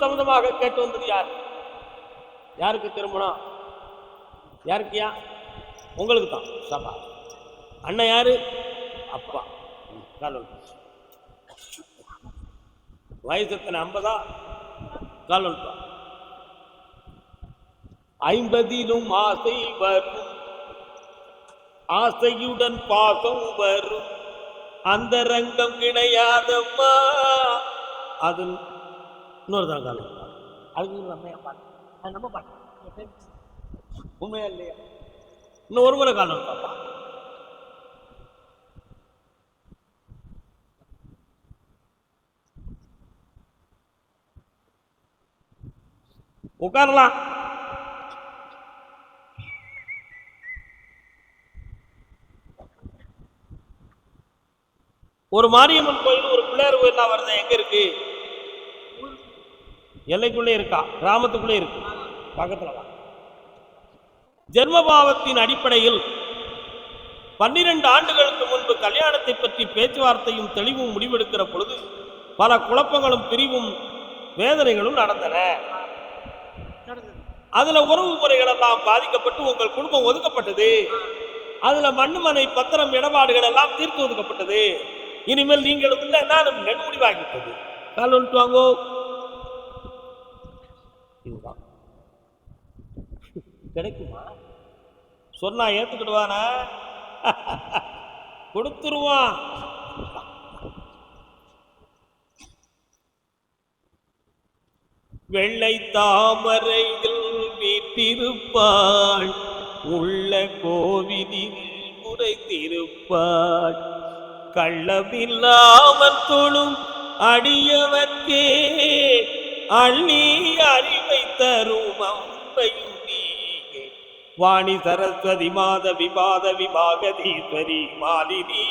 சம்பந்தமாக கேட்டு வந்தது யார்? யாருக்கு திருமணம்? யாருக்கியா? உங்களுக்கு தான். சபா அண்ணன் யாரு? அப்பா. வயசு எத்தனை? 50? காலம் 50லும் ஆசை வரும், ஆசையுடன் பாசம் வரும், அந்த ரங்கம் கிடையாதம்மா. அது இன்னொரு தான் காலம். அதுக்கு நம்ம பாட்டு உண்மையா இல்லையா? இன்னும் ஒரு முறை காலம் பாப்பா. உட்காரலாம். ஒரு மாரியம்மன் கோயில், ஒரு பிள்ளையார் கோயில் வருது. எங்க இருக்கு? எல்லைக்குள்ளே இருக்கா? கிராமத்துக்குள்ளே இருக்கு. பக்கத்துல. ஜென்மபாவத்தின் அடிப்படையில் 12 ஆண்டுகளுக்கு முன்பு கல்யாணத்தை பற்றி பேச்சுவார்த்தையும் தெளிவும் முடிவெடுக்கிற பொழுது பல குழப்பங்களும் பிரிவும் வேதனைகளும் நடந்தன. அதுல உறவு முறைகள் எல்லாம் பாதிக்கப்பட்டு உங்கள் குடும்பம் ஒதுக்கப்பட்டது. அதுல மண்ணுமனை பத்திரம் இடபாடுகள் எல்லாம் தீர்த்து ஒதுக்கப்பட்டது. இனிமேல் நீங்களும் இல்லை, நானும் நெடுமுடிவாகிவிட்டது. கால் வந்துட்டு வாங்கோ. இதுதான் கிடைக்குமா? சொன்னா ஏத்துக்கிடுவானா? கொடுத்துருவான். வெள்ளை தாமரையில் வீட்டிருப்பாள், உள்ள கோவிலில் உரைத்திருப்பாள், கள்ளமில்லாமல் தொழும் அடியவர்க்கே அள்ளி அறிவை தரும் அம்பையும் நீயே, வாணி சரஸ்வதி மாத விவாத விபாகதீஸ்வரி மாலினி.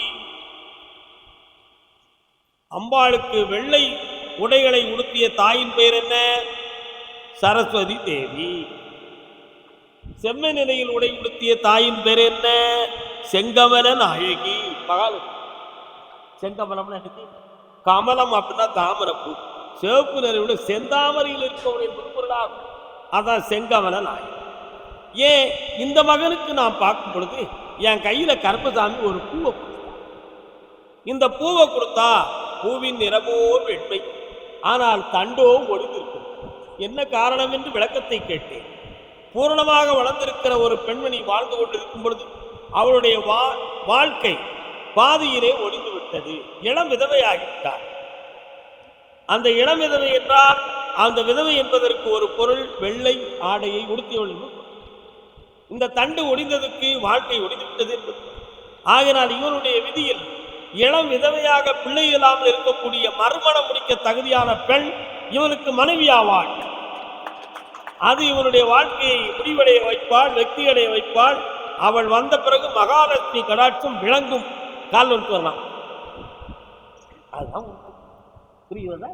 அம்பாளுக்கு வெள்ளை உடைகளை உடுத்திய தாயின் பெயர் என்ன? சரஸ்வதி தேவி. செம்மை நிலையில் உடை உடுத்திய தாயின் பெயர் என்ன? செங்கமல நாயகி. மகால் செங்கமலம் கமலம் அப்படின்னா தாமரப்பூ. சிவப்பு நிலையுள்ள செந்தாமரையில் இருக்கவன் என்பது பொருளாகும். அதான் செங்கமல நாயகி. ஏன் இந்த மகனுக்கு நான் பார்க்கும் பொழுது என் கையில கருப்பசாமி ஒரு பூவை கொடுத்தா. இந்த பூவை கொடுத்தா பூவின் நிறமோ வெண்மை, ஆனால் தண்டோ ஒளிந்திருக்கும். என்ன காரணம் என்று விளக்கத்தை கேட்டேன். பூரணமாக வளர்ந்திருக்கிற ஒரு பெண்மணி வாழ்ந்து கொண்டிருக்கும் பொழுது அவளுடைய வாழ்க்கை பாதியிலே ஒளிந்து விட்டது. இளம் விதவையாகிவிட்டார். அந்த இளம் விதவை என்றால் அந்த விதவை என்பதற்கு ஒரு பொருள் வெள்ளை ஆடையை உடுத்தியவள். இந்த தண்டு ஒடிந்ததுக்கு வாழ்க்கை ஒடிந்துவிட்டது என்பது. ஆகினால் இவனுடைய விதியில் இளம் விதவையாக பிள்ளை இல்லாமல் இருக்கக்கூடிய மறுமணம் முடிக்க தகுதியான பெண் இவனுக்கு மனைவியாவாள். அது இவனுடைய வாழ்க்கையை முடிவடைய வைப்பாள், வெற்றியடைய வைப்பாள். அவள் வந்த பிறகு மகாலட்சுமி கடாட்சம் விளங்கும். கால் வந்து வரலாம். அதுதான் புரியுதா?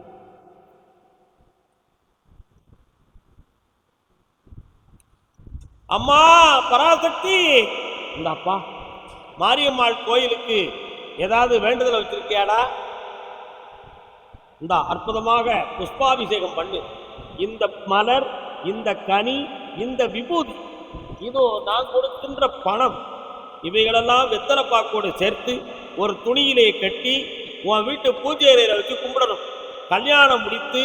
அம்மா பராசக்தி, இந்த அப்பா மாரியம்மாள் கோயிலுக்கு ஏதாவது வேண்டுதல் வச்சிருக்கியாடா? இந்த அற்புதமாக புஷ்பாபிஷேகம் பண்ணு. இந்த மலர், இந்த கனி, இந்த விபூதி, இதோ நான் கொடுக்கின்ற பணம், இவைகளெல்லாம் வெத்தலை பாக்கோடு சேர்த்து ஒரு துணியிலே கட்டி உன் வீட்டு பூஜை அறையில வச்சு கும்பிடணும். கல்யாணம் முடித்து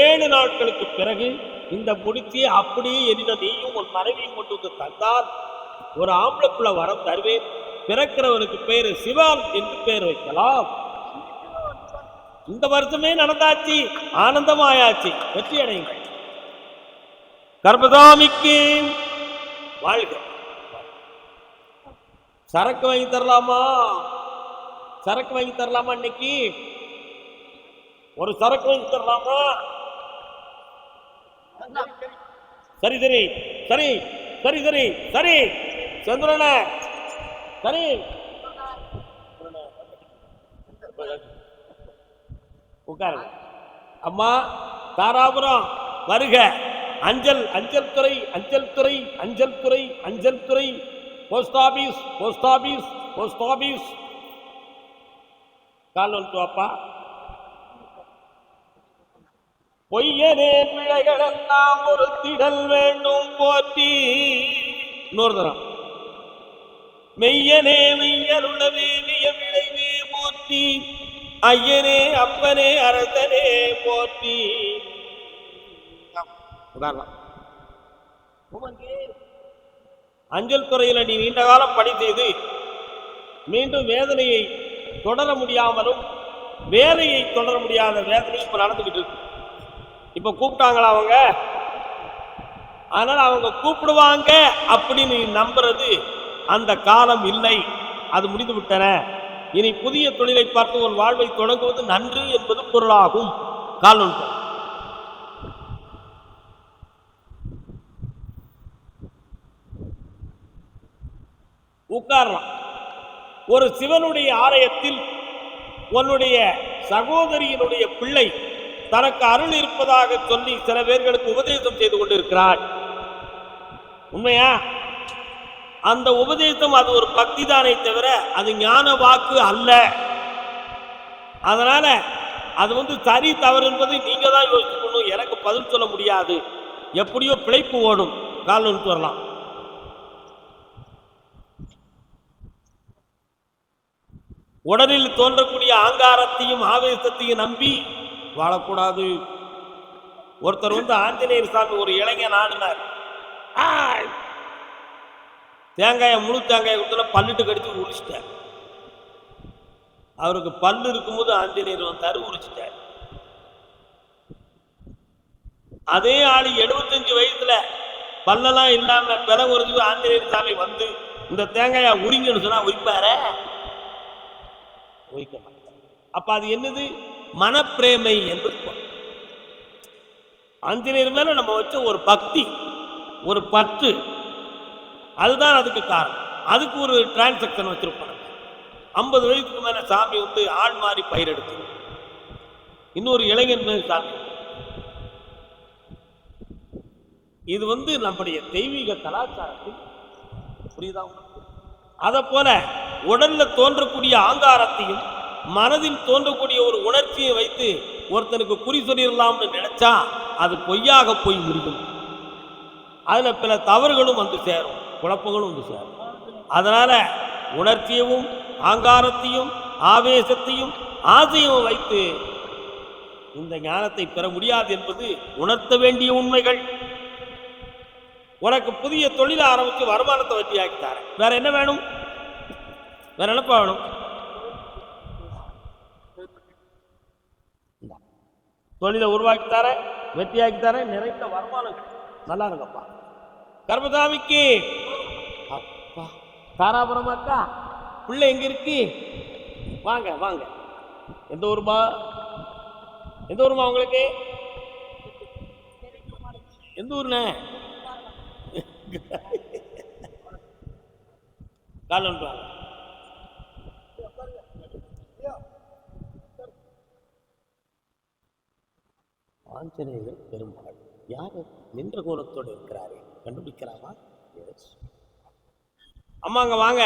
7 நாட்களுக்கு பிறகு இந்த முடிச்சியை அப்படியே எரின நீயும் உன் மனைவியும் கொண்டு வந்து தந்தால் ஒரு ஆம்பளைக்குள்ள வரம் தருவேன். பிறக்கிறவனுக்கு பேரு சிவான் என்று பேர் வைக்கலாம். இந்த வருஷமே நடந்தாச்சு, ஆனந்தமாயாச்சு. வெற்றி அடையுங்கள். கர்மசாமிக்கு வாழ்க. சரக்கு வாங்கி தரலாமா? சரக்கு வாங்கி தரலாமா? இன்னைக்கு ஒரு சரக்கு வாங்கி தரலாமா? சரி சரி சரி சரி சரி சரி சந்திரன சரி. உட்காருங்க. அம்மா தாராபுரம் வருக. அஞ்சல் அஞ்சல் துறை அஞ்சல் துறை அஞ்சல் துறை அஞ்சல் துறை post office post office post office. கால் வந்து அப்பா பொய்யனே பிழைகள் எல்லாம் ஒரு திடல் வேண்டும் போற்றி. இன்னொரு தரம். மெய்யனே மெய்யருளவே மிக விளைவே போற்றி. ஐயனே அப்பனே அரசனே போற்றி. அஞ்சல் துறையில் நீ நீண்ட காலம் பணி செய்து மீண்டும் வேதனையை தொடர முடியாமலும் வேலையை தொடர முடியாத வேதனையும் இப்ப நடந்துகிட்டு இருக்கு. இப்ப கூப்பிட்டாங்களா அவங்க, அதனால அவங்க கூப்பிடுவாங்க அப்படின்னு நம்புறது அந்த காலம் இல்லை, அது முடிந்து விட்டன. இனி புதிய தொழிலை பார்த்து ஒரு வாழ்வை தொடங்குவது நன்று என்பது பொருளாகும். காலம் உட்காரலாம். ஒரு சிவனுடைய ஆலயத்தில் உன்னுடைய சகோதரியினுடைய பிள்ளை தனக்கு அருள் இருப்பதாக சொல்லி சில பேர்களுக்கு உபதேசம் செய்து கொண்டிருக்கிறார். உண்மையா? அந்த உபதேசம் அது ஒரு பக்தி தானே தவிர அது ஞான வாக்கு அல்ல. அதனால அது சரி தவறு என்பதை நீங்க தான் யோசிக்கணும். எனக்கு பதில் சொல்ல முடியாது. எப்படியோ பிழைப்பு ஓடும். காலம் வரலாம். உடலில் தோன்றக்கூடிய ஆங்காரத்தையும் ஆவேசத்தையும் நம்பி வாழக்கூடாது. ஒருத்தர் ஆஞ்சநேயர் சாமி ஒரு இளைஞன் ஆடினார். தேங்காயை முழு தேங்காயை கொடுத்தா பல்லிட்டு கடிச்சு உரிச்சிட்டார். அவருக்கு பல்லு இருக்கும்போது ஆஞ்சநேயர் வந்தாரு, உரிச்சிட்டார். அதே ஆளு 75 வயசுல பல்லெல்லாம் இல்லாம பிற ஒரு ஆஞ்சநேயர் சாமி வந்து இந்த தேங்காயா உரிங்கன்னு சொன்னா உரிப்பார? உரிக்க மாட்டார். அப்ப அது என்னது? மனப்பிரேமை என்பது. ஆஞ்சநேயர் மேல நம்ம வச்ச ஒரு பக்தி, ஒரு பற்று, அதுதான் அதுக்கு காரணம். அதுக்கு ஒரு டிரான்சாக்சன் வச்சிருப்பாங்க. 50 வயசுக்கு மேல சாமி ஆள் மாறி பயிர் எடுத்து இன்னொரு இளைஞன் மேல் சாமி. இது நம்முடைய தெய்வீக கலாச்சாரத்தில் புரியுதா? அதை போல உடல்ல தோன்றக்கூடிய ஆங்காரத்தையும் மனதில் தோன்றக்கூடிய ஒரு உணர்ச்சியை வைத்து ஒருத்தனுக்கு குறி சொல்லிடலாம்னு நினைச்சா அது பொய்யாக போய் முடியும். அதுல பல தவறுகளும் சேரும், குழப்பங்களும் சேரும். அதனால உணர்ச்சியவும் ஆங்காரத்தையும் ஆவேசத்தையும் ஆசையும் வைத்து இந்த ஞானத்தை பெற முடியாது என்பது உணர்த்த வேண்டிய உண்மைகள். உனக்கு புதிய தொழிலை ஆரம்பித்து வருமானத்தை வெற்றியாக்கித்தார. வேற என்ன வேணும்? வேற என்னப்பா வேணும்? தொழிலை உருவாக்கித்தார, வெற்றியாக்கித்தார, நிறைந்த வருமானம். நல்லா இருங்கப்பா. கர்மசாமிக்கு அப்பா தாராபுரம் அக்கா பிள்ளை எங்க இருக்கு? வாங்க வாங்க. எந்த ஊருமா? எந்த ஊருமா உங்களுக்கு? எந்த ஊர்னே? காலம் ஆஞ்சநேயர் பெருமாள் யாரு? நின்ற கோலத்தோடு இருக்கிறாரே, கண்டுபிடிக்கிறாமா? அம்மாங்க வாங்க.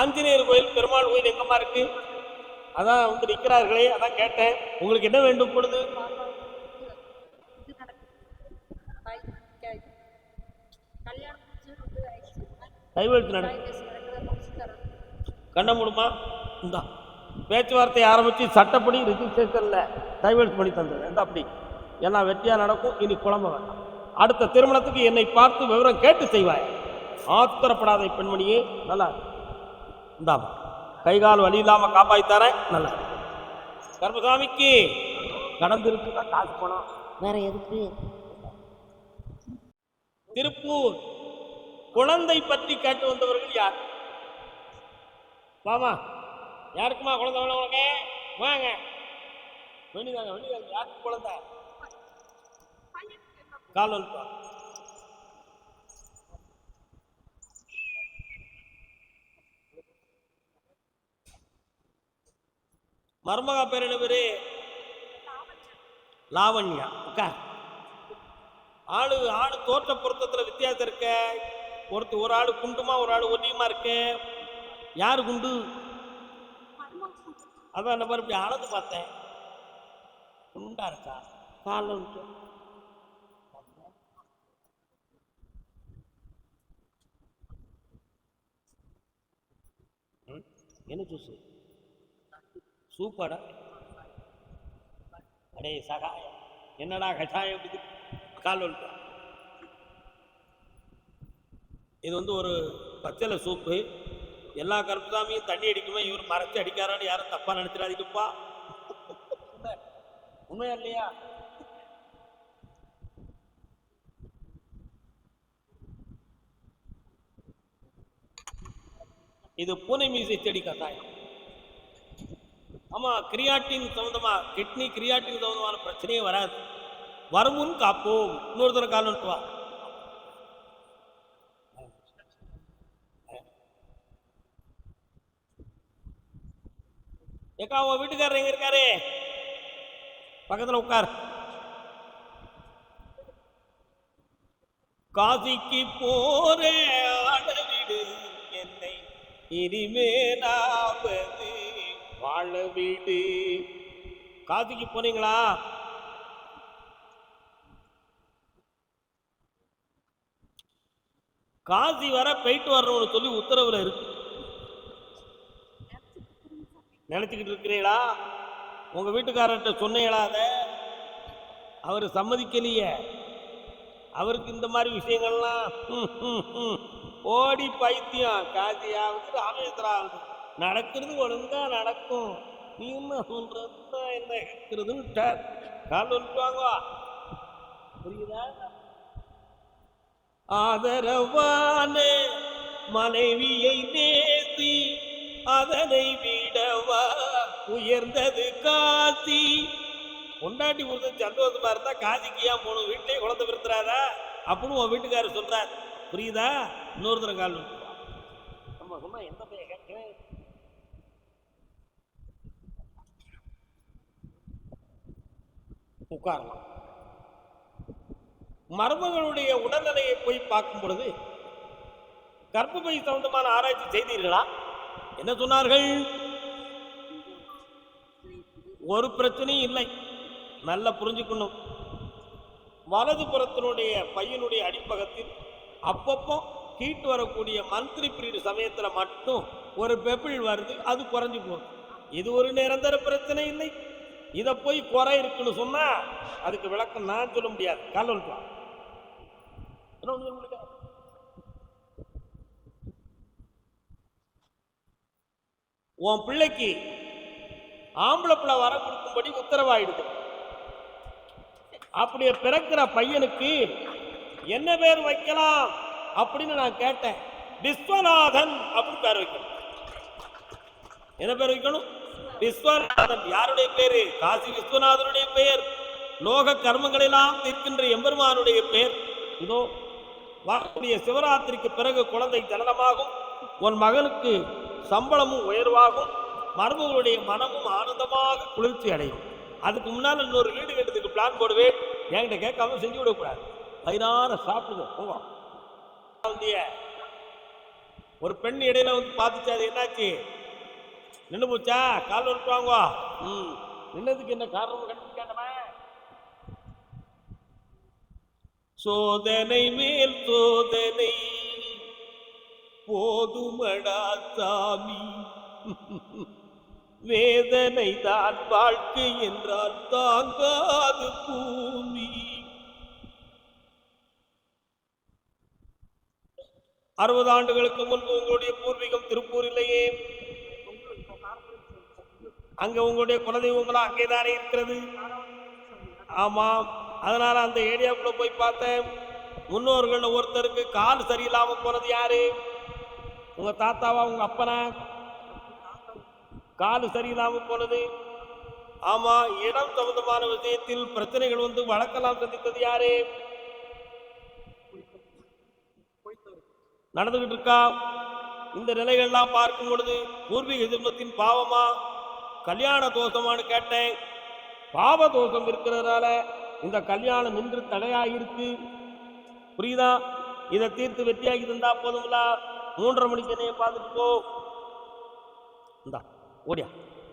ஆஞ்சநேயர் கோயில் பெருமாள் கோயில் எங்கம்மா இருக்கு? அதான் நிற்கிறார்களே, அதான் கேட்டேன். உங்களுக்கு என்ன வேண்டும்? பொழுது கைவெழுத்து கண்ண மூடுமா? இந்த பேச்சுவார்த்தை ஆரம்பிச்சு சட்டப்படி ரிஜிஸ்ட்ரேஷன்ல கைவெழுத்து பண்ணி தந்தது எந்த அப்படி எல்லாம் வெற்றியா நடக்கும். இனி குழம்ப வேண்டாம். அடுத்த திருமணத்துக்கு என்னை பார்த்து விவரம் கேட்டு செய்வாய். ஆத்திரப்படாத பெண்மணியே. நல்லா இந்தாமா, கைகால் வலி இல்லாம காப்பாய்த்தாரேன். நல்லா கர்மசாமிக்கு கடந்து இருக்குதான் காசு பணம். வேற எதுக்கு? திருப்பூர் குழந்தை பற்றி கேட்டு வந்தவர்கள் யார்? வாமா. யாருக்குமா குழந்தை வேணும் உனக்கு? வாங்க. வெளிதாங்க வெளிதாங்க. யாருக்கு குழந்தை? கால் வந்துப்பா. மருமகா பேர் என்ன பேரு? லாவண்யா. ஆளு ஆளு தோற்ற பொருத்தத்துல வித்தியாசம் இருக்க. ஒரு ஆளு குண்டுமா, ஒரு ஆளு ஒல்லியுமா இருக்கு. யாரு குண்டு? அதான் என்ன பாரு, இப்படி அளந்து பார்த்தேன். குண்டா இருக்கா? காலம் என்ன ஜூஸ் சூப்பாடா? அடே சகாயம் என்னடா கஷாயம் கால் வந்துட்டா. இது வந்து ஒரு பச்சளை சூப்பு. எல்லா கருப்புசாமியும் தண்ணி அடிக்குமே, இவர் மறைச்சு அடிக்காரான்னு யாரும் தப்பா நினைச்சிடாதீங்கப்பா. உண்மையா இல்லையா? இது பூனை மீசை செடி கஷாயம். ஆமா, கிரியாட்டின் சம்பந்தமா, கிட்னி கிரியாட்டின் சம்பந்தமான பிரச்சனையே வராது. வருமுன் காப்போம். இன்னொருத்தர கால் வா. ஏக்கா உன் வீட்டுக்காரர் எங்க இருக்காரு? பக்கத்துல உட்கார். காசிக்கு போறே ஆடவிடு என்னை இனிமேலாவது வாழ வீடு. காசிக்கு போனீங்களா? காசி வர போயிட்டு வரணும்னு சொல்லி உத்தரவுல இருக்கு. நினைச்சுக்கிட்டு இருக்கிறீங்களா? உங்க வீட்டுக்காரர்கிட்ட சொன்னீங்களா? அத அவர் சம்மதிக்கலையே. அவருக்கு இந்த மாதிரி விஷயங்கள்லாம் ஓடி பைத்தியம். காசியாவது ராமேஸ்வராவது நடக்கிறது ஒழுங்கா நடக்கும். நீ என்ன சொல்றது என்ன கேட்கறதுன்னு கால் வந்துவாங்க. புரியுதா? ஆதரவான மனைவியை நேசி அதனை விடவா உயர்ந்தது காசி. கொண்டாட்டி கொடுத்து சந்தோஷமா இருந்தா காசிக்கு ஏன் போகணும்? வீட்டிலே குழந்தை பிறந்துறாரா அப்படின்னு உன் வீட்டுக்காரர் சொல்றார். புரியுதா? இன்னொருத்தர கால் நம்ம சொன்னா எந்த பையன் கேட்கிறேன்? உட்காரலாம். மருமகளுடைய உடல்நிலையை போய் பார்க்கும் பொழுது கர்ப்பப்பை சம்பந்தமான ஆராய்ச்சி செய்தீர்களா? என்ன சொன்னார்கள்? ஒரு பிரச்சனையும் இல்லை. நல்லா புரிஞ்சுக்கணும். வலது புறத்தினுடைய பையனுடைய அடிப்பகத்தில் அப்பப்போ ஹீட் வரக்கூடிய மந்த்லி பீரியட் சமயத்துல மட்டும் ஒரு பெபிள் வருது, அது குறைஞ்சு போகுது. இது ஒரு நிரந்தர பிரச்சனை இல்லை. இதை போய் குறை இருக்குன்னு சொன்னா அதுக்கு விளக்கம் நான் சொல்ல முடியாது. காலம் உன் பிள்ளைக்கு ஆம்பளை பிள்ளை வர கொடுக்கும்படி உத்தரவாயிடுது. அப்படியே பிறக்கிற பையனுக்கு என்ன பேர் வைக்கலாம் அப்படின்னு நான் கேட்டேன். விஸ்வநாதன் அப்படின்னு பேர் வைக்கணும். என்ன பேர் வைக்கணும்? விஸ்வநாதன். யாருடைய பேரு? காசி விஸ்வநாதனுடைய பெயர். லோக கர்மங்கள் எல்லாம் தீர்க்கின்ற எம்பெருமானுடைய பெயர். இதோ வரக்கூடிய சிவராத்திரிக்கு பிறகு குழந்தை ஜனனமாகும். உன் மகனுக்கு சம்பளமும் உயர்வாகும். மருமகளுடைய மனமும் ஆனந்தமாக குளிர்ச்சி அடையும். அதுக்கு முன்னால் இன்னொரு வீடு கட்டுறதுக்கு பிளான் போடுவேன். என்கிட்ட கேட்காம செஞ்சு விடக்கூடாது. வயிறார சாப்பிடுங்க. ஒரு பெண் இடையில வந்து பார்த்துச்சு. அது என்னாச்சு? நின்று போச்சா? கால் விட்டுவாங்க. நின்னதுக்கு என்ன காரணம் கேட்டவன்? சோதனை மேல் சோதனை போதுமடா சாமி, வேதனை தான் வாழ்க்கை என்றால் தாங்காது பூமி. 60 ஆண்டுகளுக்கு முன்பு உங்களுடைய பூர்வீகம் திருப்பூர் இல்லையே? அங்க உங்களுடைய குலதெய்வங்களா அங்கேதானே இருக்கிறது? ஆமாம். அதனால அந்த ஏரியாவுக்குள்ள போய் பார்த்தேன். முன்னோர்கள் ஒருத்தருக்கு கால் சரியில்லாம போனது யாரு? உங்க தாத்தாவா உங்க அப்பனா? கால் சரியில்லாம போனது. ஆமா. இடம் சம்பந்தமான விஷயத்தில் பிரச்சனைகள் வந்து வழக்கெல்லாம் சந்தித்தது யாரு? நடந்துகிட்டு இருக்கா. இந்த நிலைகள்லாம் பார்க்கும் பொழுது பூர்வீக ஜென்மத்தின் பாவமா கல்யாண தோஷமானு கேட்டேன். பாவ தோஷம் இருக்கிறதுனால இந்த கல்யாணம் நின்று தடையாயிருக்கு. புரியுதா? இதை தீர்த்து வெற்றியாகி தந்தா போதும்ல. 3:30 மணிக்கு என்னைய பார்த்துட்டு போ. இந்தா ஓடியா.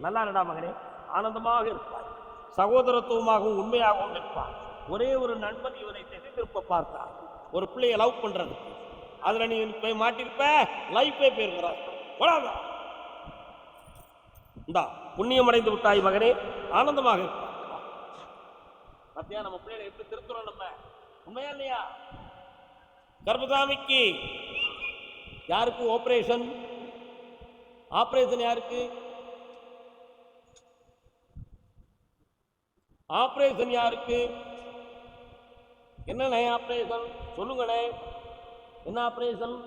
நல்லா இருடா மகனே, ஆனந்தமாக இருப்பாய். சகோதரத்துவமாகவும் உண்மையாகவும் நிற்பான். ஒரே ஒரு நண்பன் இவனை திசை திருப்ப பார்த்தான், ஒரு பிள்ளையை லவ் பண்றது. அதுல நீ போய் மாட்டிருப்ப, லைஃபே போயிருக்கிறார். இந்தா புண்ணியம் அடைந்து விட்டாய் மகனே, ஆனந்தமாக இருப்பான். மத்தியா நம்ம பிள்ளைகளை எப்படி திருத்துறோம் நம்ம, உண்மையா இல்லையா? கர்ப்பசாமிக்கு யாருக்கு ஆபரேஷன்? ஆபரேஷன் யாருக்கு? ஆபரேஷன் யாருக்கு? என்னண்ணே ஆபரேஷன் சொல்லுங்கண்ணே, என்ன ஆபரேஷன்?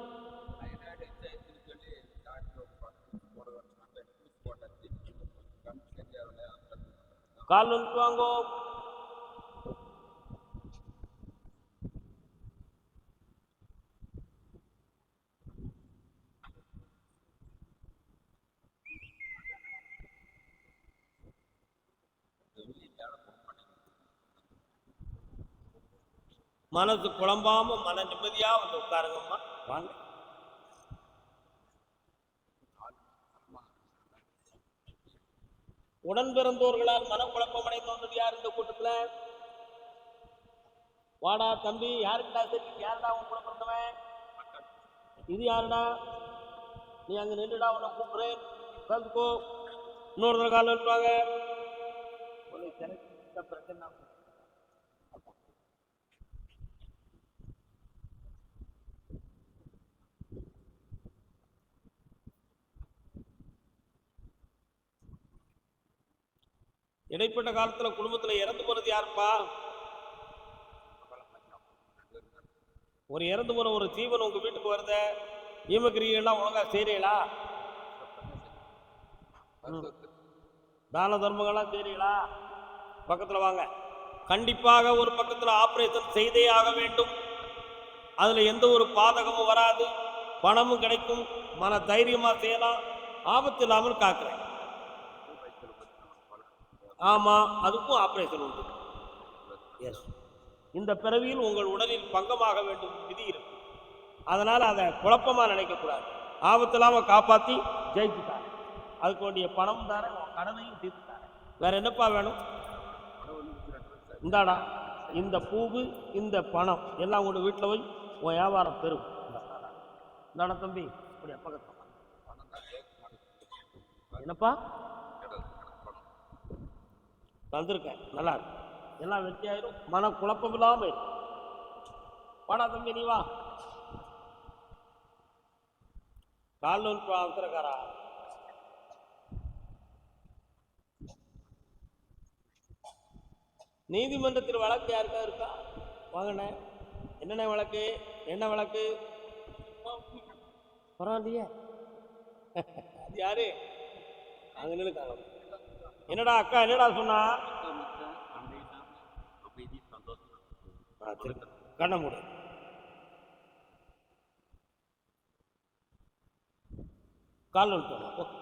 கால் வந்துட்டு வாங்கோ. மனசு குழம்பாம மன நிம்மதியா வந்து உட்காருங்கம்மா, வாங்க. உடன் பிறந்தோர்களால் மனக்குழப்பம் அடைந்து வந்தது யார் இந்த கூட்டத்துல? வாடா தம்பி, யாருக்குடா சரி, யாருடா உன் கூட பிறந்தவன்? இது யாருடா? நீ அங்க நின்றுடா, உன்னை கூப்பிடுறேன், கலந்துக்கோ. இன்னொரு காலம் இருப்பாங்க. இடைப்பட்ட காலத்துல குடும்பத்துல இறந்து போறது யாருப்பா? ஒரு இறந்து போற ஒரு ஜீவன் உங்க வீட்டுக்கு வருத, ஈமக்கிரியெல்லாம் ஒழுங்கா செய்றீங்களா? தான தர்மங்கள்லாம் செய்றீங்களா? பக்கத்துல வாங்க. கண்டிப்பாக ஒரு பக்கத்துல ஆபரேஷன் செய்தே ஆக வேண்டும். அதுல எந்த ஒரு பாதகமும் வராது, பணமும் கிடைக்கும், மன தைரியமா செய்யலாம், ஆபத்து இல்லாமல் காக்குறேன். ஆமா, அதுக்கும் ஆபரேஷன் உண்டு. எஸ், இந்த பிறவியில் உங்கள் உடலில் பங்கமாக வேண்டும் விதி இருக்கு. அதனால அதை குழப்பமா நினைக்க கூடாது. ஆபத்து இல்லாம காப்பாத்தி ஜெயிச்சுட்டாங்க. அதுக்கு வேண்டிய பணம் தார, கடனையும் தீர்த்துட்டாங்க. வேற என்னப்பா வேணும்? இந்தாடா இந்த பூவு, இந்த பணம் எல்லாம் உங்க வீட்டில் போய் உன் வியாபாரம் பெறும். இந்தாடா தம்பி, அப்படி பக்கத்துல என்னப்பா தந்திருக்கேன், நல்லா இருக்கு, எல்லாம் வெற்றியாயிரும், மன குழப்பம் இல்லாம இருக்கும். வாடா தம்பி, நீ வா. கால் அவசரக்காரா, நீதிமன்றத்தில் வழக்கு யாருக்கா இருக்கா? வாங்கண்ணே. என்னென்ன வழக்கு? என்ன வழக்கு? பரவாயில்லையே, அது யாரு? அங்க நினைக்காங்க. என்னடா அக்கா, என்னடா சொன்னா? கண்ண மூடு. கால் வந்துட்டு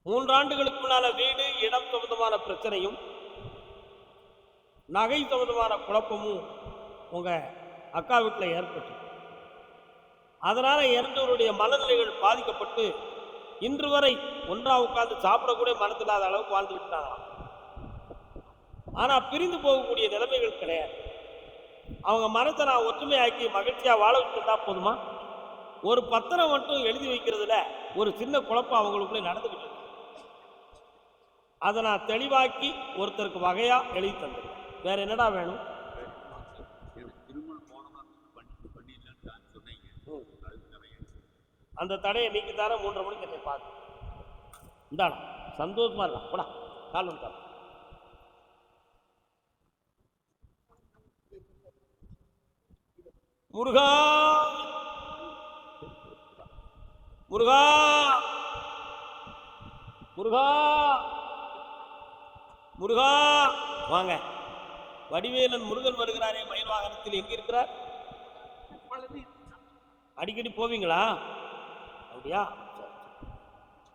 3 ஆண்டுகளுக்கு முன்னால வீடு இடம் சம்பந்தமான பிரச்சனையும் நகை சம்பந்தமான குழப்பமும் உங்க அக்கா வீட்டில் ஏற்பட்டு, அதனால இரண்டவருடைய மனநிலைகள் பாதிக்கப்பட்டு இன்று வரை ஒன்றா உட்கார்ந்து சாப்பிடக்கூடிய மனத்தில்லாத அளவுக்கு வாழ்ந்துக்கிட்டு இருந்தாங்களாம். ஆனா பிரிந்து போகக்கூடிய நிலைமைகள் கிடையாது. அவங்க மனத்தை நான் ஒற்றுமையாக்கி மகிழ்ச்சியா வாழ வச்சுருந்தா போதுமா? ஒரு பத்திரம் மட்டும் எழுதி வைக்கிறதுல ஒரு சின்ன குழப்பம் அவங்களுக்குள்ளே நடந்துக்கிட்டு இருக்கு. அதை நான் தெளிவாக்கி ஒருத்தருக்கு வகையா எழுதி தந்துடுவேன். வேற என்னடா வேணும்? அந்த தடையை நீக்கி தர 3:30 மணிக்கு என்னை பார்த்து இந்தாடா, சந்தோஷமா இருக்கலாம். போடா, கால் வந்து முருகா முருகா முருகா முருகா. வாங்க. வடிவேலன் முருகன் வருகிறாரே மயில் வாகனத்தில், எங்க இருக்கிறார்? அடிக்கடி போவீங்களா? அப்படியா?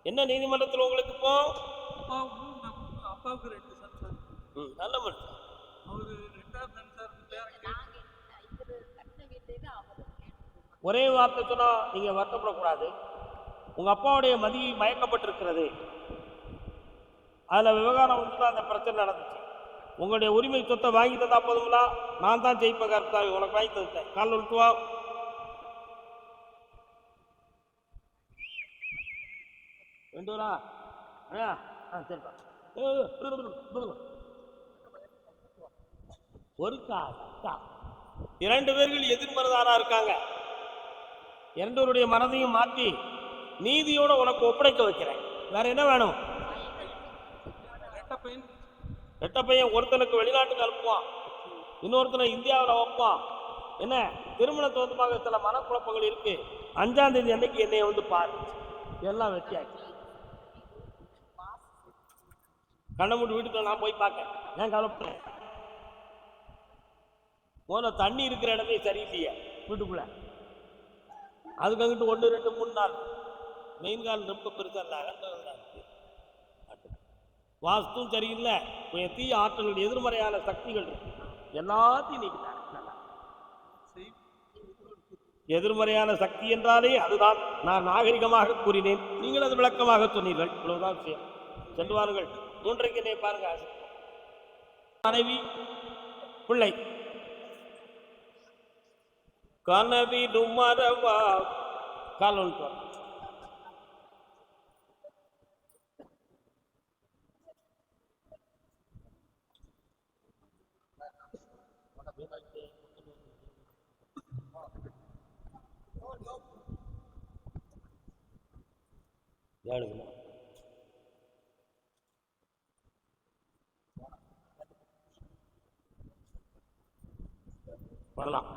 என்ன நீதிமன்றத்தில் உங்களுக்கு இப்போ? அப்பாவுக்கு 2 சன். நல்ல மனுஷன். அவரு 2ஆவது சன் சார். ஒரே வார்த்தை சொன்னா நீங்க வருத்தப்படக்கூடாது. உங்க அப்பாவுடைய மதி மயக்கப்பட்டிருக்கிறது, அதுல விவகாரம் வந்து அந்த பிரச்சனை நடந்துச்சு. உங்களுடைய உரிமை சொத்தை வாங்கி தந்தா போதுங்களா? நான் தான் ஜெயிப்ப கருத்தாவி, உனக்கு வாங்கி தந்துட்டேன். கால் விட்டுவா. வேண்டுவரா? சரிப்பா. ஒரு இரண்டு பேர்கள் எதிர்மறைதாரா இருக்காங்க. இரண்டவருடைய மனதையும் மாற்றி நீதியோட உனக்கு ஒப்படைக்க வைக்கிறேன். வேற என்ன வேணும்? ரெட்ட பையன் ஒருத்தனுக்கு வெளிநாட்டுக்கு அனுப்புவான், இன்னொருத்தனை இந்தியாவில் வைப்பான். என்ன திருமண தோந்தமாக சில மனக்குழப்பங்கள் இருக்கு. 5ஆம் தேதி அன்னைக்கு என்னைய வந்து பாரு, எல்லாம் வெற்றியாச்சு. கண்ண மூட்டு வீட்டுக்குள்ள நான் போய் பார்க்க, ஏன் கவலைப்படுறேன்? போன தண்ணி இருக்கிற இடமே சரியில்லையே வீட்டுக்குள்ள. அதுக்கு அங்கிட்டு 1 2 3 நாள் மெயின் கால் ரொம்ப பெருசா இல்லை, வாஸ்தும் சரியில்லை. தீய ஆற்றல்கள் எதிர்மறையான சக்திகள் எல்லாத்தையும் நீக்கிட்டாங்க. எதிர்மறையான சக்தி என்றாலே அதுதான் நான் நாகரிகமாக கூறினேன், நீங்கள் அது விளக்கமாக சொன்னீர்கள். இவ்வளவுதான் விஷயம். சென்று வாருங்கள். 3:30 பாருங்க. மனைவி பிள்ளை கனவிடும் மரவா காலம் வரலாம்.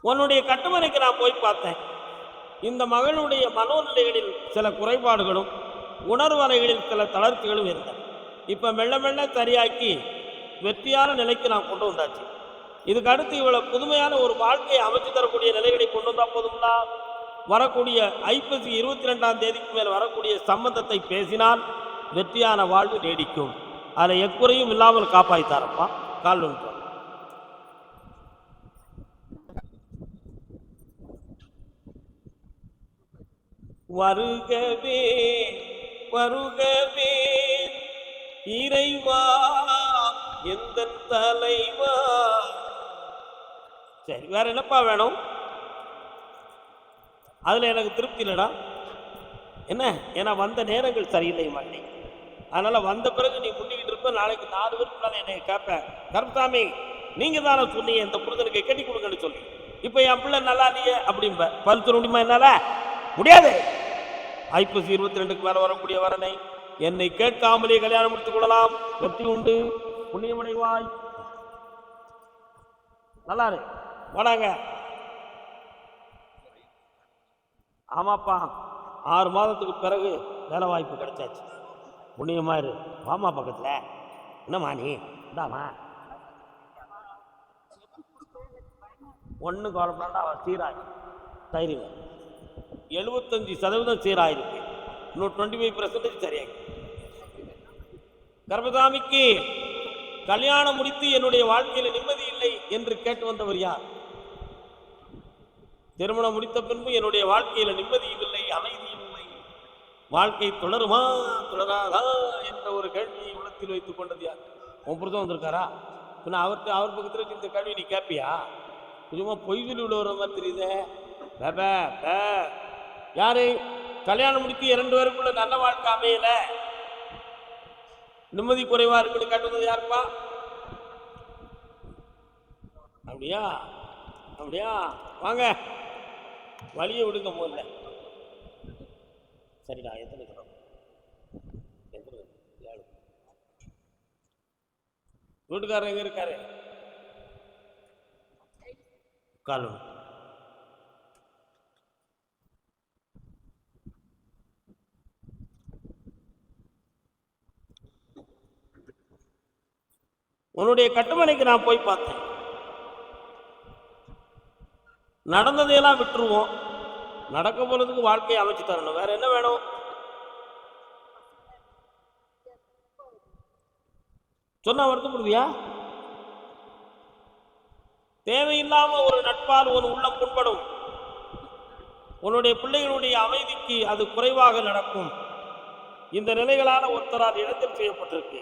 உன்னுடைய கட்டுமனைக்கு நான் போய் பார்த்தேன். இந்த மகளுடைய மனோநிலைகளில் சில குறைபாடுகளும் உணர்வலைகளில் சில தளர்ச்சிகளும் இருந்தன. இப்ப மெல்ல மெல்ல சரியாக்கி வெற்றியான நிலைக்கு நான் கொண்டு வந்தாச்சு. இதுக்கு அடுத்து இவ்வளவு புதுமையான ஒரு வாழ்க்கையை அமைச்சு தரக்கூடிய நிலைகளை கொண்டு வந்தா போதும்னா, வரக்கூடிய ஐப்பசி 22ஆம் தேதிக்கு மேல் வரக்கூடிய சம்பந்தத்தை பேசினால் வெற்றியான வாழ்வு நீடிக்கும். அதில் எக்குறையும் இல்லாமல் காப்பாய்த்தாரப்பா. கால் ஒன்று வருகவே வருகவே இறைவா எந்த தலைவா. சரி, வேற என்னப்பா வேணும்? அதுல எனக்கு திருப்தி இல்லடா. என்ன, ஏன்னா வந்த நேரங்கள் சரியில்லை மாட்டே. அதனால வந்த பிறகு நீ முட்டிக்கிட்டு இருப்ப. நாளைக்கு 4 பேருக்கு என்னை கேட்பேன், கருப்பசாமி நீங்க தானே சொன்னீங்க இந்த புருஷனுக்கு கட்டி கொடுங்கன்னு சொல்லி, இப்ப என் பிள்ளை நல்லா இல்லையே அப்படிம்ப. பரிசு முடியுமா? என்னால முடியாது. ஐப்பசி 22க்கு மேல வரக்கூடிய வரனை என்னை கேட்காமலே கல்யாணம் முடித்துக் கொள்ளலாம். வெற்றி உண்டு, புண்ணியமடைவாய். நல்லா இரு, வாடாங்க. ஆமாப்பா, 6 மாதத்துக்கு பிறகு வேலை வாய்ப்பு கிடைச்சாச்சு. புண்ணியமா இரு, வாமா பக்கத்துல. என்னம்மா நீ இந்தாமா, ஒண்ணு கவலைப்படாண்டா. அவன் சீராய் தைரியம் 75% சீராயிருக்கு. இன்னும் 25% சரியாகி. கர்ப்பசாமிக்கு கல்யாணம் முடித்து என்னுடைய வாழ்க்கையில நிம்மதி இல்லை என்று கேட்டு வந்தவர் யார்? திருமணம் முடித்த பின்பு என்னுடைய வாழ்க்கையில நிம்மதியும் இல்லை, அமைதியும் இல்லை, வாழ்க்கை தொடருமா தொடராதா என்ற ஒரு கேள்வியை உள்ளத்தில் வைத்துக் கொண்டது யார்? உன் புரிதம் வந்திருக்காரா? பின்ன அவர் பக்கத்துல இந்த கேள்வி நீ கேட்பியா? கொஞ்சமா பொய் சொல்லி விடுற மாதிரி தெரியுதே. யாரு கல்யாணம் முடித்து 2 பேருக்குள்ள நல்ல வாழ்க்கை அமையல, நிம்மதி குறைவா இருக்குன்னு கேட்டது யாருப்பா? அப்படியா? அப்படியா? வாங்க, வழியை விடுங்க போல. சரிடா, எத்தனை கிலோ? வீட்டுக்காரர் எங்க இருக்காரு? காலம் உன்னுடைய கட்டுமனைக்கு நான் போய் பார்த்தேன். நடந்ததையெல்லாம் விட்டுருவோம், நடக்க போறதுக்கு வாழ்க்கையை அமைச்சு தரணும். வேற என்ன வேணும்? சொன்னா வருத்தப்படுவியா? தேவையில்லாம ஒரு நட்பால் ஒரு உள்ளம் புண்படும். உன்னுடைய பிள்ளைகளுடைய அமைதிக்கு அது குறைவாக நடக்கும். இந்த நிலைகளால் ஒருத்தரால் இடத்தில் செய்யப்பட்டிருக்கு.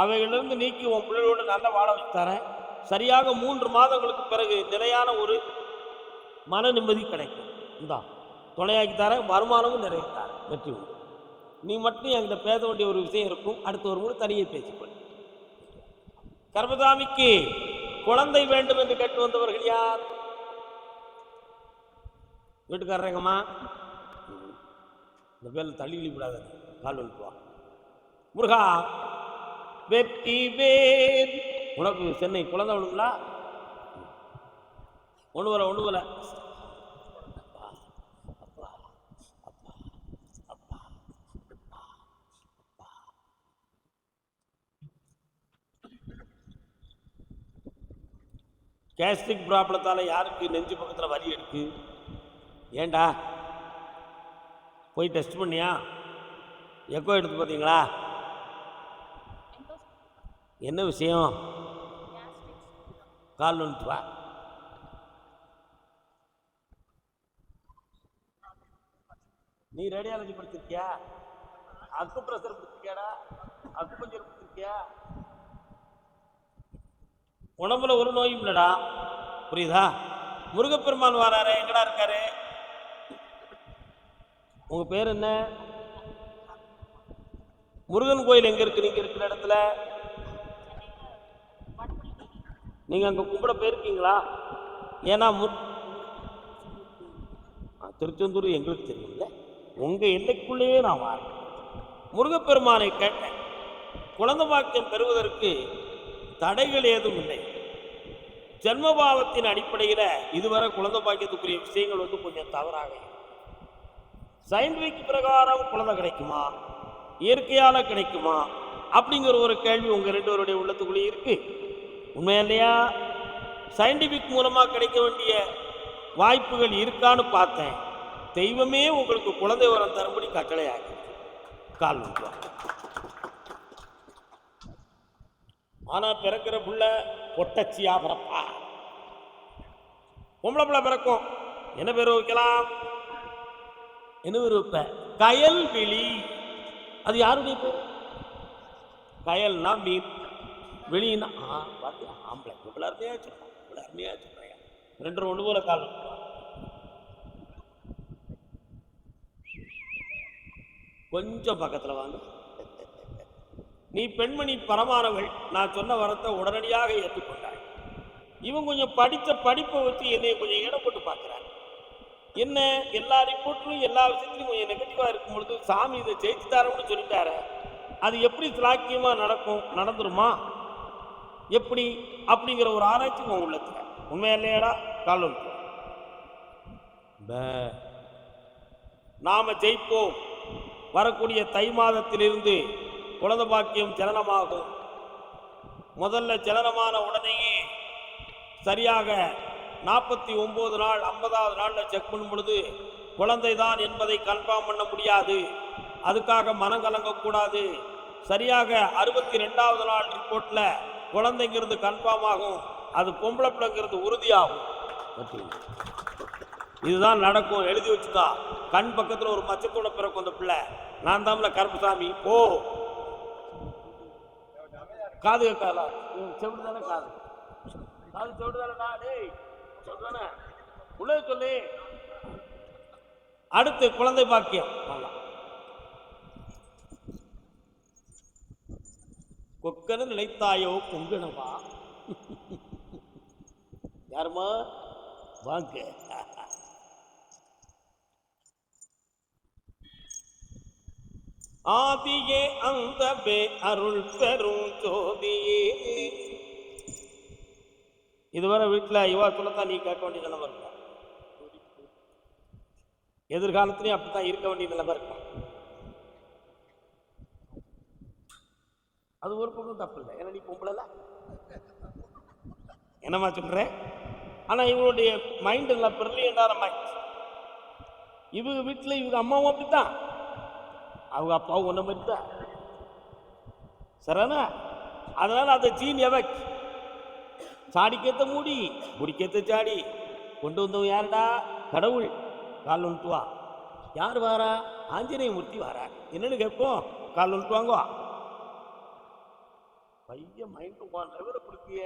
அவைகளிலிருந்து நீக்கி உன் பிள்ளைகளோடு நல்ல வாழ வச்சுத்தரேன். சரியாக 3 மாதங்களுக்கு பிறகு நிலையான ஒரு மன நிம்மதி கிடைக்கும். இந்தா துணையாக்கி தரேன், வருமானமும் நிறைய தரேன், வெற்றி உண்டு. நீ மட்டும் என்கிட்ட பேச வேண்டிய ஒரு விஷயம் இருக்கும். அடுத்த ஒரு முறை தனியே பேசிக்கொள். கர்மசாமிக்கு குழந்தை வேண்டும் என்று கேட்டு வந்தவர்கள் யார்? வீட்டுக்காரங்கம்மா, இந்த பேரில் தள்ளி விடாத, கால் வந்துவா. முருகா வெற்றி வேல், உனக்கு சென்னை குழந்தை வேணுங்களா? ஒன்று வர கேஸ்ட்ரிக் ப்ராப்ளத்தால் யாருக்கு நெஞ்சு பக்கத்தில் வலி எடுக்கு? ஏண்டா போய் டெஸ்ட் பண்ணியா? எக்கோ எடுத்து பார்த்தீங்களா? என்ன விஷயம்? கால் வந்துட்டு வா. நீ ரேடியாலஜி படிச்சிருக்கியா? அக்கு பிரஷர் படிச்சிருக்கியாடா? அக்கு பஞ்சர் படிச்சிருக்கியா? உடம்புல ஒரு நோயும் இல்லடா, புரியுதா? முருகப்பெருமான் வராரு, எங்கடா இருக்காரு? உங்க பேர் என்ன? முருகன் கோயில் எங்க இருக்கு? நீங்க இருக்கிற இடத்துல நீங்க அங்க கும்பிட போயிருக்கீங்களா? ஏன்னா திருச்செந்தூர் எங்களுக்கு தெரியல, உங்க எல்லைக்குள்ளேயே நான் வரேன். முருகப்பெருமானை கேட்டேன், குழந்தை பாக்கியம் பெறுவதற்கு தடைகள் ஏதும் இல்லை. ஜென்மபாவத்தின் அடிப்படையில் இதுவரை குழந்தை பாக்கியத்துக்குரிய விஷயங்கள் கொஞ்சம் தவறாக. சயின்டிபிக் பிரகாரம் குழந்தை கிடைக்குமா, இயற்கையால கிடைக்குமா அப்படிங்கிற ஒரு கேள்வி உங்க 2 பேருடைய உள்ளத்துக்குள்ளே இருக்கு. உண்மையா இல்லையா? சயின்டிபிக் மூலமா கிடைக்க வேண்டிய வாய்ப்புகள் இருக்கான்னு பார்த்தேன். தெய்வமே உங்களுக்கு குழந்தை வரம் தரும்படி கட்டளை ஆகி கால் வந்துவாங்க. ஆனா பிறக்கிற புள்ள பொட்டச்சியா பிறப்பா, பொம்பளை பிள்ளை பிறக்கும். என்ன பேர் வைக்கலாம்? என்ன பேர் வைப்ப? கயல்விழி. அது யாருடைய பேர்? கயல்னா மீன், வெளியினா பார்த்து ஆம்பளை. இவ்வளோ அருமையா சொல்றேன், இவ்வளோ அருமையா சொல்றேன். 2 ஒன்று போல கால். கொஞ்சம் பக்கத்தில் வாங்க. நீ பெண்மணி பரமானவள், நான் சொன்ன வரத்தை உடனடியாக ஏற்றுக்கொண்டாய். இவன் கொஞ்சம் படித்த படிப்பை வச்சு என்னை கொஞ்சம் இடம் போட்டு பார்க்குறாங்க. என்ன எல்லா ரிப்போர்ட்லையும் எல்லா விஷயத்துலையும் கொஞ்சம் நெகட்டிவாக இருக்கும் பொழுது சாமி இதை ஜெயிச்சு தரோம்னு சொல்லிட்டாரு. அது எப்படி சாக்கியமாக நடக்கும், நடந்துருமா எப்படி அப்படிங்கிற ஒரு ஆராய்ச்சி உன் உள்ளத்துல. உண்மையா இல்லையாடா? கால் நாம ஜெயிப்போம். வரக்கூடிய தை மாதத்திலிருந்து குழந்தை பாக்கியம் ஜனனமாகும். முதல்ல ஜனனமான உடனேயே சரியாக 49 நாள் 50வது நாளில் செக் பண்ணும் பொழுது குழந்தை தான் என்பதை கன்ஃபார்ம் பண்ண முடியாது. அதுக்காக மனம் கலங்கக்கூடாது. சரியாக 62வது நாள் ரிப்போர்ட்ல குழந்தைங்கிறது கன்ஃபார்ம் ஆகும். அது பொம்பளை பிள்ளைங்கிறது உறுதியாகும். இதுதான் நடக்கும், எழுதி வச்சுக்கா. கண் பக்கத்தில் ஒரு மச்சத்தோட பிறக்கும் அந்த பிள்ளை. நான் தான்ல கருப்புசாமி. ஓ காது கேட்காதா? செவிடு தானே? காது காது செவிடு தானேடா? டேய் சொல்றானே உள்ள சொல்லி. அடுத்து குழந்தை பாக்கியம். கொக்கன நினைத்தாயோ பொங்கனவா? யாருமா வாங்க. ஆதியே அந்த அருள் பெரும் ஜோதியே. இதுவரை வீட்டில் இவா சொல்லத்தான் நீ கேட்க வேண்டிய நிலைமை இருக்கும். எதிர்காலத்திலையும் அப்படித்தான் இருக்க வேண்டிய நிலைமை இருக்கும். அது ஒரு பொருளும் தப்பு இல்லை. ஏன்னா நீ பொம்பளை என்னமா சொல்ற? ஆனா இவங்களுடைய மைண்ட் எல்லாம் பிரில்லியண்டான மைண்ட். இவங்க வீட்டில் இவங்க அம்மாவும் அப்படித்தான், அவங்க அப்பாவும் ஒன்ன மாதிரி தான். சரிண்ணா? அதனால அந்த ஜீன் எஃபெக்ட், சாடிக்கேத்த மூடி முடிக்கேத்த சாடி கொண்டு வந்தவன் யாருடா? கடவுள். கால் வந்துட்டு வா. யார் வாரா? ஆஞ்சநேய மூர்த்தி வாரா. என்னன்னு கேட்போம். கால் வந்துட்டு வாங்குவா. பையன் மைண்ட் வான் கொடுத்திய